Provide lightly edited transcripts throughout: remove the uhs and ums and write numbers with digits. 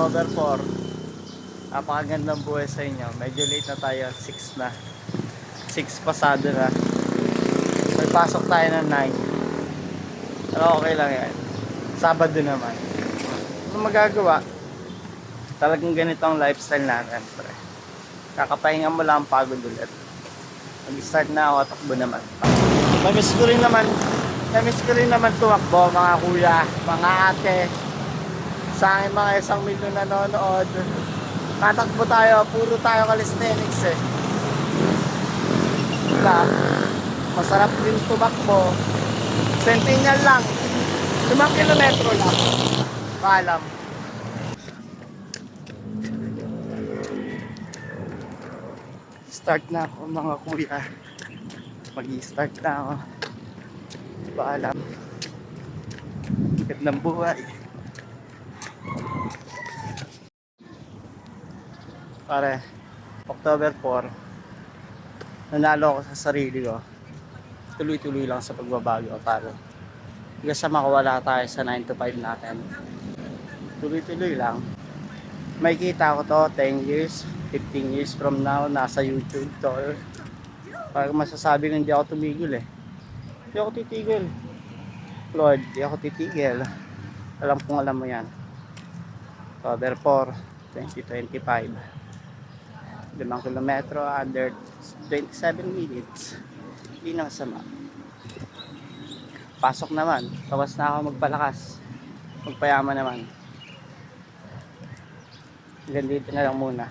October 4. Napakagandang buhay sa inyo. Medyo late na tayo, 6 na. 6 pasado na. May pasok tayo ng 9. Pero okay lang yan. Sabado naman. Ano magagawa? Talagang ganito ang lifestyle natin, pre. Kakapahinga mo lang, pagod ulit. Mag-start na ako, takbo naman. Namiss ko rin naman tumakbo, mga kuya, mga ate. Sa akin mga 1,000,000 nanonood. Tatakbo tayo, puro tayo calisthenics eh. Wala. Masarap din tumakbo. Centennial lang. 5 kilometro lang. Paalam. Start na ako mga kuya. Mag-i-start na ako. Paalam. Gandang buhay. Pare, October 4, nanalo ako sa sarili ko. Tuloy-tuloy lang sa pagbabago, pare. Hanggang sa makawala tayo sa 9 to 5 natin. Tuloy-tuloy lang. May kita ko to 10 years, 15 years from now, nasa YouTube to. Parang masasabi ko hindi ako tumigil eh. Hindi ako titigil. Lord, hindi ako titigil. Alam kong alam mo yan. October 4, 2025. 5 kilometro under 27 minutes. Hindi na sama. Pasok naman. Tawas na ako magpalakas. Magpayaman naman. Hanggang dito na lang muna.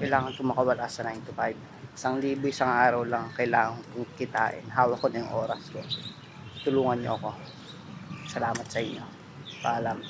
Kailangan ko makawala sa 9 to 5. 1,000 isang araw lang kailangan kong kitain. Hawak ko na yung oras ko. Tulungan niyo ako. Salamat sa inyo. Paalam.